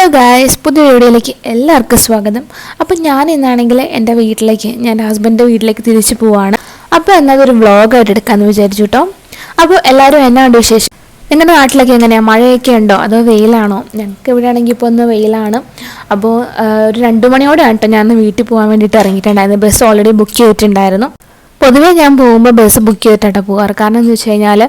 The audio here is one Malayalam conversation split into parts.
ഹലോ ഗായ്സ്, പുതിയ വീഡിയോയിലേക്ക് എല്ലാവർക്കും സ്വാഗതം. അപ്പോൾ ഞാൻ ഇന്നാണെങ്കിൽ എൻ്റെ വീട്ടിലേക്ക്, ഞാൻ ഹസ്ബൻഡിൻ്റെ വീട്ടിലേക്ക് തിരിച്ചു പോവാണ്. അപ്പോൾ എന്നതൊരു വ്ളോഗായിട്ട് എടുക്കാമെന്ന് വിചാരിച്ചു കേട്ടോ. അപ്പോൾ എല്ലാവരും എന്നാണ്ട് വിശേഷം? നിങ്ങളുടെ നാട്ടിലൊക്കെ എങ്ങനെയാണ്, മഴയൊക്കെ ഉണ്ടോ അതോ വെയിലാണോ? ഞങ്ങൾക്ക് ഇവിടെ ആണെങ്കിൽ ഇപ്പോൾ ഒന്ന് വെയിലാണ്. അപ്പോൾ ഒരു 2 മണിയോടെയാണ് കേട്ടോ ഞാൻ വീട്ടിൽ പോകാൻ വേണ്ടിയിട്ട് ഇറങ്ങിയിട്ടുണ്ടായിരുന്നു. ബസ് ഓൾറെഡി ബുക്ക് ചെയ്തിട്ടുണ്ടായിരുന്നു. പൊതുവേ ഞാൻ പോകുമ്പോൾ ബസ് ബുക്ക് ചെയ്തിട്ടാണ് പോകാറ്. കാരണം എന്ന് വെച്ച് കഴിഞ്ഞാൽ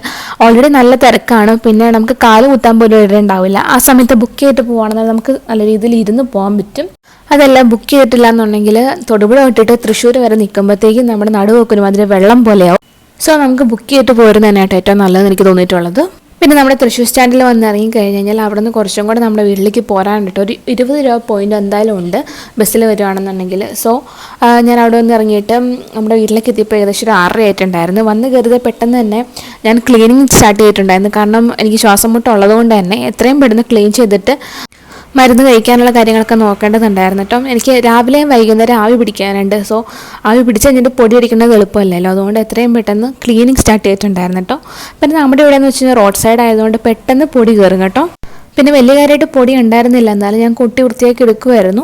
ഓൾറെഡി നല്ല തിരക്കാണ്. പിന്നെ നമുക്ക് കാല് കുത്താൻ പോലും ഇട ഉണ്ടാവില്ല. ആ സമയത്ത് ബുക്ക് ചെയ്തിട്ട് പോവുകയാണെങ്കിൽ നമുക്ക് നല്ല രീതിയിൽ ഇരുന്ന് പോകാൻ പറ്റും. അതെല്ലാം ബുക്ക് ചെയ്തിട്ടില്ല എന്നുണ്ടെങ്കിൽ തൊടുപുഴ വിട്ടിട്ട് തൃശ്ശൂർ വരെ നിൽക്കുമ്പോഴത്തേക്കും നമ്മുടെ നടുവൊക്കെ മാതിരി വെള്ളം പോലെയാവും. സോ നമുക്ക് ബുക്ക് ചെയ്തിട്ട് പോരുന്നത് തന്നെയായിട്ട് ഏറ്റവും നല്ലതെന്ന് എനിക്ക് തോന്നിയിട്ടുള്ളത്. പിന്നെ നമ്മുടെ തൃശ്ശൂർ സ്റ്റാൻഡിൽ വന്ന് ഇറങ്ങി കഴിഞ്ഞ് കഴിഞ്ഞാൽ അവിടെ നിന്ന് കുറച്ചും കൂടെ നമ്മുടെ വീട്ടിലേക്ക് പോരാണ്ടിട്ട് ഒരു 20 രൂപ പോയിൻ്റ് എന്തായാലും ഉണ്ട് ബസ്സിൽ വരുവാണെന്നുണ്ടെങ്കിൽ. സോ ഞാൻ അവിടെ വന്ന് ഇറങ്ങിയിട്ട് നമ്മുടെ വീട്ടിലേക്ക് എത്തിയപ്പോൾ ഏകദേശം ഒരു 6:30 ആയിട്ടുണ്ടായിരുന്നു. വന്ന് കയറിയത് പെട്ടെന്ന് തന്നെ ഞാൻ ക്ലീനിങ് സ്റ്റാർട്ട് ചെയ്തിട്ടുണ്ടായിരുന്നു. കാരണം എനിക്ക് ശ്വാസം മുട്ട ഉള്ളതുകൊണ്ട് തന്നെ എത്രയും പെട്ടെന്ന് ക്ലീൻ ചെയ്തിട്ട് മരുന്ന് കഴിക്കാനുള്ള കാര്യങ്ങളൊക്കെ നോക്കേണ്ടതുണ്ടായിരുന്നു കേട്ടോ. എനിക്ക് രാവിലെയും വൈകുന്നേരം ആവി പിടിക്കാനുണ്ട്. സോ ആവി പിടിച്ച് കഴിഞ്ഞിട്ട് പൊടി അടിക്കുന്നത് എളുപ്പമല്ലല്ലോ. അതുകൊണ്ട് എത്രയും പെട്ടെന്ന് ക്ലീനിങ് സ്റ്റാർട്ട് ചെയ്തിട്ടുണ്ടായിരുന്നു കേട്ടോ. പിന്നെ നമ്മുടെ ഇവിടെ എന്ന് വെച്ച് കഴിഞ്ഞാൽ റോഡ് സൈഡ് ആയതുകൊണ്ട് പെട്ടെന്ന് പൊടി കയറും കേട്ടോ. പിന്നെ വലിയ കാര്യമായിട്ട് പൊടി ഉണ്ടായിരുന്നില്ല, എന്നാലും ഞാൻ കൊട്ടി വൃത്തിയാക്കി എടുക്കുമായിരുന്നു.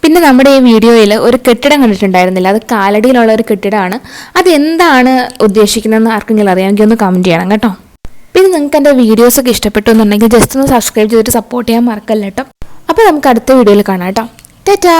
പിന്നെ നമ്മുടെ ഈ വീഡിയോയിൽ ഒരു കെട്ടിടം കണ്ടിട്ടുണ്ടായിരുന്നില്ല, അത് കാലടിയിലുള്ള ഒരു കെട്ടിടമാണ്. അത് എന്താണ് ഉദ്ദേശിക്കുന്നതെന്ന് ആർക്കെങ്കിലും അറിയാമെങ്കിൽ ഒന്ന് കമൻറ്റ് ചെയ്യണം കേട്ടോ. പിന്നെ നിങ്ങൾക്ക് എൻ്റെ വീഡിയോസൊക്കെ ഇഷ്ടപ്പെട്ടു എന്നുണ്ടെങ്കിൽ ജസ്റ്റ് ഒന്ന് സബ്സ്ക്രൈബ് ചെയ്തിട്ട് സപ്പോർട്ട് ചെയ്യാൻ മറക്കല്ല കേട്ടോ. അപ്പോൾ നമുക്ക് അടുത്ത വീഡിയോയിൽ കാണാം കേട്ടോ. ടാറ്റാ.